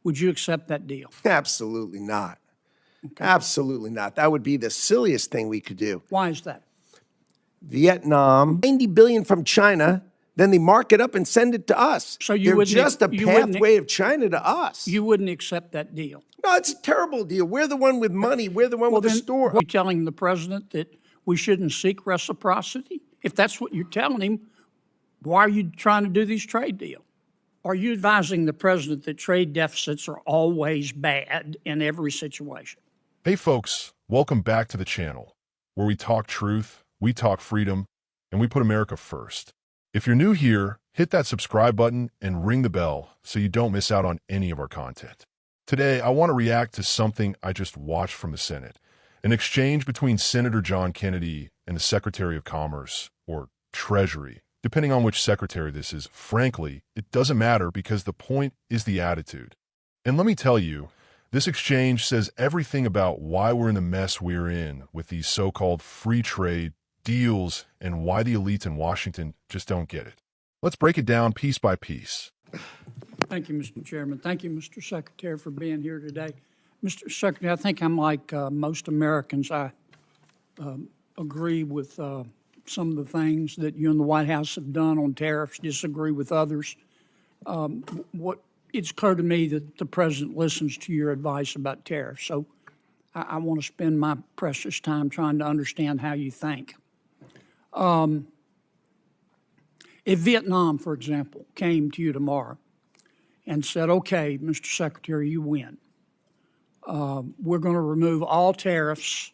Would you accept that deal? Absolutely not. Okay. Absolutely not. That would be the silliest thing we could do. Why is that? Vietnam, 90 billion from China, then they mark it up and send it to us. So you They're wouldn't, just a you wouldn't- pathway of China to us. You wouldn't accept that deal. No, it's a terrible deal. We're the one with money. We're the one with the store. Are you telling the president that we shouldn't seek reciprocity? If that's what you're telling him, why are you trying to do these trade deals? Are you advising the president that trade deficits are always bad in every situation? Hey folks, welcome back to the channel, where we talk truth, we talk freedom, and we put America first. If you're new here, hit that subscribe button and ring the bell so you don't miss out on any of our content. Today, I want to react to something I just watched from the Senate, an exchange between Senator John Kennedy and the Secretary of Commerce, or Treasury. Depending on which secretary this is, frankly, it doesn't matter because the point is the attitude. And let me tell you, this exchange says everything about why we're in the mess we're in with these so-called free trade deals and why the elites in Washington just don't get it. Let's break it down piece by piece. Thank you, Mr. Chairman. Thank you, Mr. Secretary, for being here today. Mr. Secretary, I think I'm like most Americans. I agree with some of the things that you and the White House have done on tariffs, disagree with others. It's clear to me that the president listens to your advice about tariffs. So I want to spend my precious time trying to understand how you think. If Vietnam, for example, came to you tomorrow and said, okay, Mr. Secretary, you win. We're going to remove all tariffs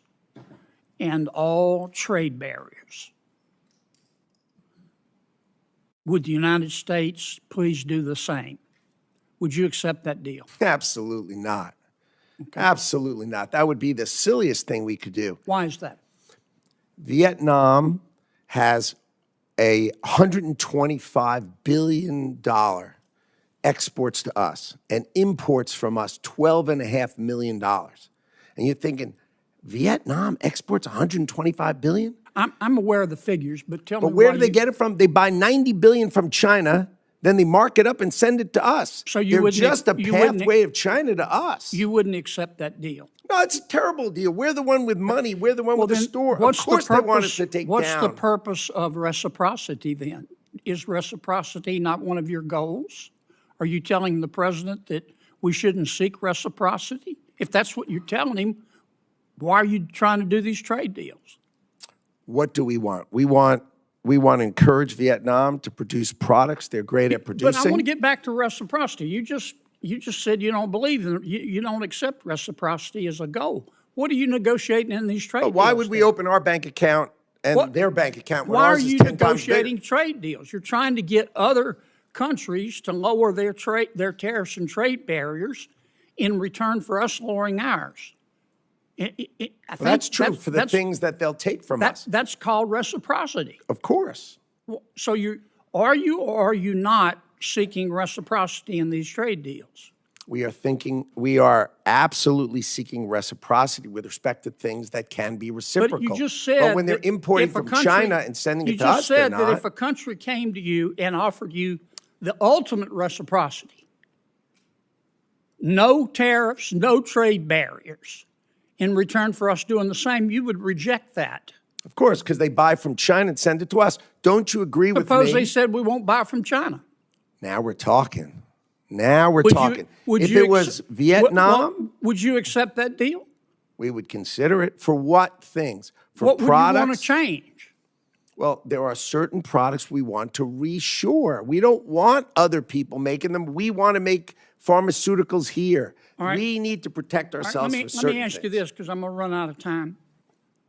and all trade barriers. Would the United States please do the same? Would you accept that deal? Absolutely not. Okay. Absolutely not. That would be the silliest thing we could do. Why is that? Vietnam has a $125 billion exports to us and imports from us $12.5 million. And you're thinking, Vietnam exports $125 billion? I'm aware of the figures, but tell me. But where do they get it from? They buy $90 billion from China, then they mark it up and send it to us. So they're just a pathway of China to us. You wouldn't accept that deal? No, it's a terrible deal. We're the one with money. We're the one with the store. Of course they want us to take down. What's the purpose of reciprocity then? Is reciprocity not one of your goals? Are you telling the president that we shouldn't seek reciprocity? If that's what you're telling him, why are you trying to do these trade deals? What do we want? We want to encourage Vietnam to produce products they're great at producing. But I want to get back to reciprocity. You just said you don't believe in you don't accept reciprocity as a goal. What are you negotiating in these trade deals? Why would we open our bank account and their bank account when why ours are is you 10 times bigger? negotiating trade deals? You're trying to get other countries to lower their tariffs and trade barriers in return for us lowering ours. That's true for the things that they'll take from us. That's called reciprocity. Of course. So are you or are you not seeking reciprocity in these trade deals? We are absolutely seeking reciprocity with respect to things that can be reciprocal. But you just said but when they're importing from China and sending it to us, they're not. You just said that if a country came to you and offered you the ultimate reciprocity, no tariffs, no trade barriers, in return for us doing the same, you would reject that. Of course, because they buy from China and send it to us. Don't you agree with me? Suppose they said we won't buy from China. Now we're talking. Now we're talking. If it was Vietnam, would you accept that deal? We would consider it. For what things? For what products? Would you want to change? Well, there are certain products we want to reshore. We don't want other people making them. We want to make pharmaceuticals here. Right. We need to protect ourselves for certain things. Let me ask you this, because I'm going to run out of time.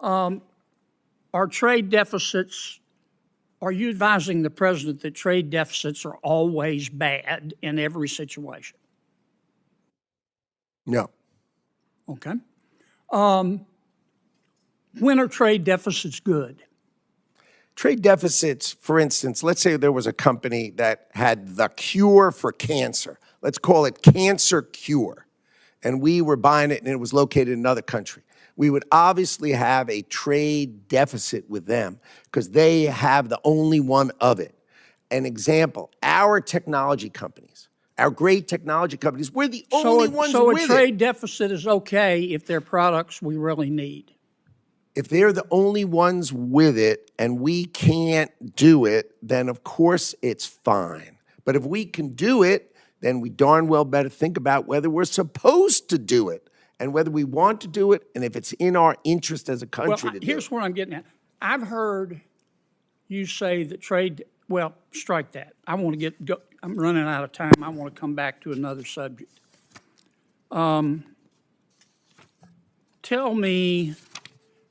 Our trade deficits, are you advising the president that trade deficits are always bad in every situation? No. Okay. When are trade deficits good? Trade deficits, for instance, let's say there was a company that had the cure for cancer. Let's call it Cancer Cure. And we were buying it and it was located in another country. We would obviously have a trade deficit with them because they have the only one of it. An example, our technology companies, our great technology companies, we're the So, only ones so a with it. trade deficit is okay if they're products we really need. If they're the only ones with it and we can't do it, then of course it's fine. But if we can do it, then we darn well better think about whether we're supposed to do it and whether we want to do it and if it's in our interest as a country to do Here's it. what I'm getting at. I've heard you say that trade, well, strike that. I want to go, I'm running out of time. I want to come back to another subject. Tell me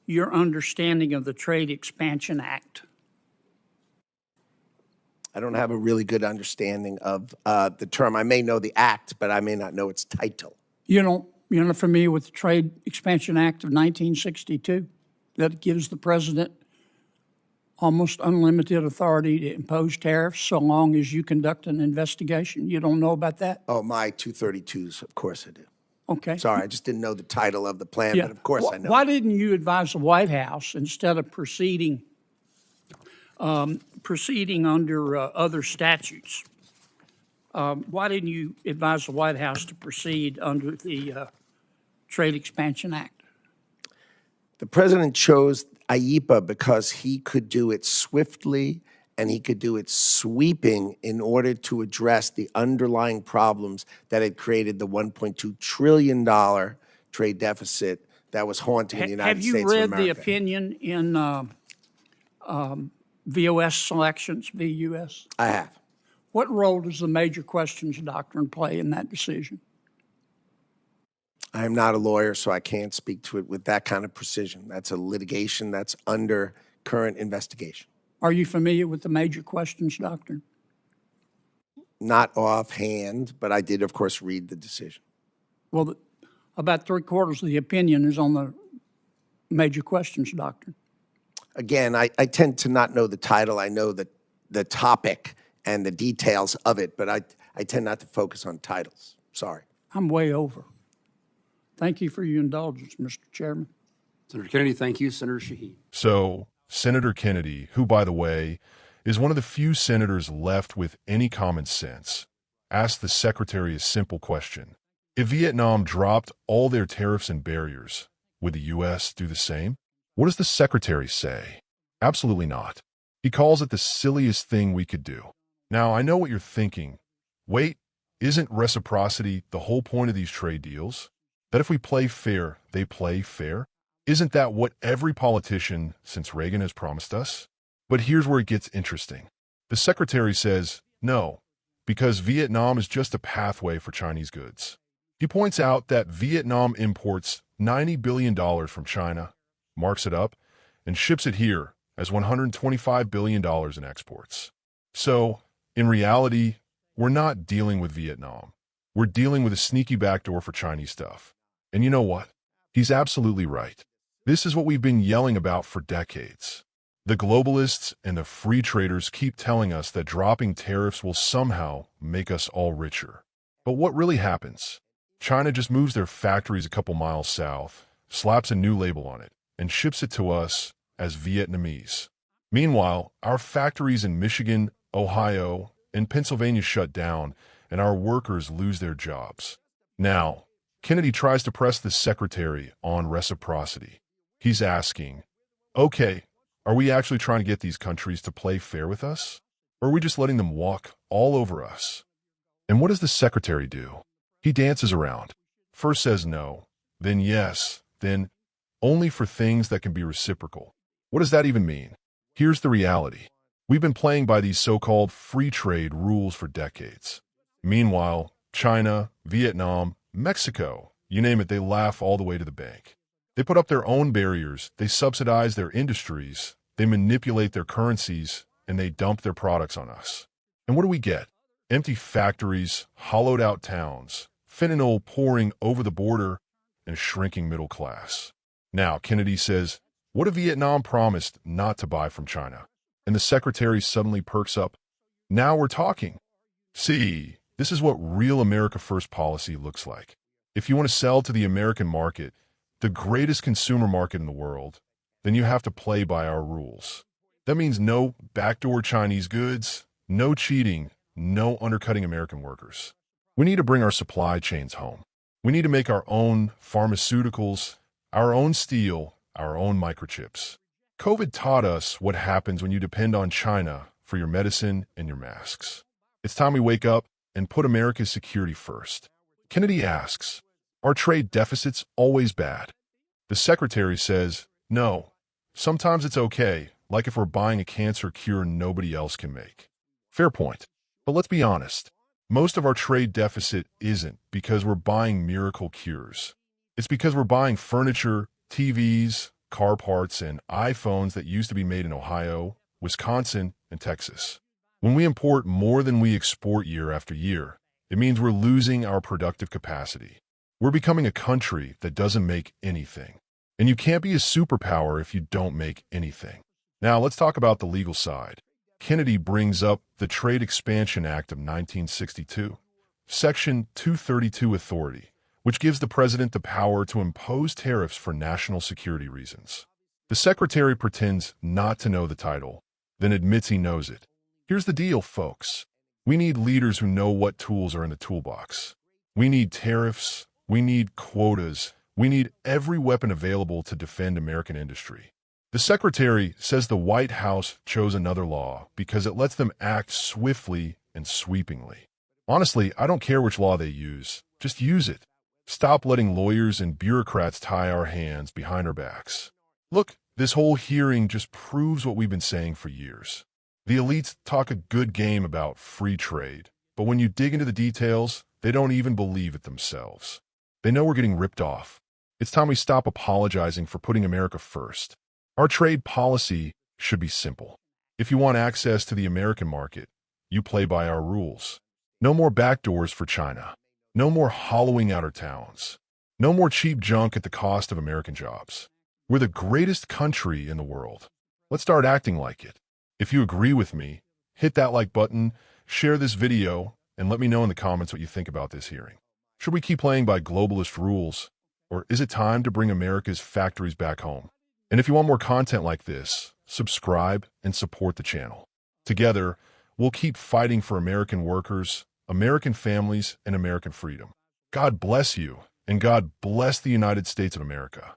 your understanding of the Trade Expansion Act. I don't have a really good understanding of the term. I may know the act, but I may not know its title. You're not familiar with the Trade Expansion Act of 1962 that gives the president almost unlimited authority to impose tariffs so long as you conduct an investigation? You don't know about that? Oh, my 232s, of course I do. Okay. Sorry, I just didn't know the title of the plan, Yeah. but of course I know. Why didn't you advise the White House instead of proceeding under other statutes? Why didn't you advise the White House to proceed under the Trade Expansion Act? The president chose IEPA because he could do it swiftly and he could do it sweeping in order to address the underlying problems that had created the $1.2 trillion trade deficit that was haunting the United States of America. Have you read the opinion in VOS selections, VUS? I have. What role does the major questions doctrine play in that decision? I am not a lawyer, so I can't speak to it with that kind of precision. That's a litigation that's under current investigation. Are you familiar with the major questions doctrine? Not offhand, but I did, of course, read the decision. Well, about 3/4 of the opinion is on the major questions doctrine. Again, I tend to not know the title. I know the topic and the details of it, but I tend not to focus on titles. Sorry. I'm way over. Thank you for your indulgence, Mr. Chairman. Senator Kennedy, thank you. Senator Shaheen. So, Senator Kennedy, who, by the way, is one of the few senators left with any common sense, asked the Secretary a simple question. If Vietnam dropped all their tariffs and barriers, would the U.S. do the same? What does the Secretary say? Absolutely not. He calls it the silliest thing we could do. Now, I know what you're thinking. Wait, isn't reciprocity the whole point of these trade deals? That if we play fair, they play fair? Isn't that what every politician since Reagan has promised us? But here's where it gets interesting. The Secretary says, no, because Vietnam is just a pathway for Chinese goods. He points out that Vietnam imports $90 billion from China, marks it up, and ships it here as $125 billion in exports. So, in reality, we're not dealing with Vietnam. We're dealing with a sneaky backdoor for Chinese stuff. And you know what? He's absolutely right. This is what we've been yelling about for decades. The globalists and the free traders keep telling us that dropping tariffs will somehow make us all richer. But what really happens? China just moves their factories a couple miles south, slaps a new label on it, and ships it to us as Vietnamese. Meanwhile, our factories in Michigan, Ohio, and Pennsylvania shut down, and our workers lose their jobs. Now, Kennedy tries to press the Secretary on reciprocity. He's asking, okay, are we actually trying to get these countries to play fair with us? Or are we just letting them walk all over us? And what does the Secretary do? He dances around. First says no, then yes, then only for things that can be reciprocal. What does that even mean? Here's the reality. We've been playing by these so-called free trade rules for decades. Meanwhile, China, Vietnam, Mexico, you name it, they laugh all the way to the bank. They put up their own barriers, they subsidize their industries, they manipulate their currencies, and they dump their products on us. And what do we get? Empty factories, hollowed-out towns, fentanyl pouring over the border, and a shrinking middle class. Now, Kennedy says, what if Vietnam promised not to buy from China? And the Secretary suddenly perks up. Now we're talking. See, this is what real America First policy looks like. If you want to sell to the American market, the greatest consumer market in the world, then you have to play by our rules. That means no backdoor Chinese goods, no cheating, no undercutting American workers. We need to bring our supply chains home. We need to make our own pharmaceuticals, our own steel, our own microchips. COVID taught us what happens when you depend on China for your medicine and your masks. It's time we wake up and put America's security first. Kennedy asks, are trade deficits always bad? The secretary says, no. Sometimes it's okay, like if we're buying a cancer cure nobody else can make. Fair point. But let's be honest. Most of our trade deficit isn't because we're buying miracle cures. It's because we're buying furniture, TVs, car parts, and iPhones that used to be made in Ohio, Wisconsin, and Texas. When we import more than we export year after year, it means we're losing our productive capacity. We're becoming a country that doesn't make anything. And you can't be a superpower if you don't make anything. Now, let's talk about the legal side. Kennedy brings up the Trade Expansion Act of 1962, Section 232 authority, which gives the president the power to impose tariffs for national security reasons. The secretary pretends not to know the title, then admits he knows it. Here's the deal, folks. We need leaders who know what tools are in the toolbox. We need tariffs. We need quotas. We need every weapon available to defend American industry. The secretary says the White House chose another law because it lets them act swiftly and sweepingly. Honestly, I don't care which law they use. Just use it. Stop letting lawyers and bureaucrats tie our hands behind our backs. Look, this whole hearing just proves what we've been saying for years. The elites talk a good game about free trade, but when you dig into the details, they don't even believe it themselves. They know we're getting ripped off. It's time we stop apologizing for putting America first. Our trade policy should be simple. If you want access to the American market, you play by our rules. No more backdoors for China. No more hollowing out our towns. No more cheap junk at the cost of American jobs. We're the greatest country in the world. Let's start acting like it. If you agree with me, hit that like button, share this video, and let me know in the comments what you think about this hearing. Should we keep playing by globalist rules, or is it time to bring America's factories back home? And if you want more content like this, subscribe and support the channel. Together, we'll keep fighting for American workers, American families, and American freedom. God bless you, and God bless the United States of America.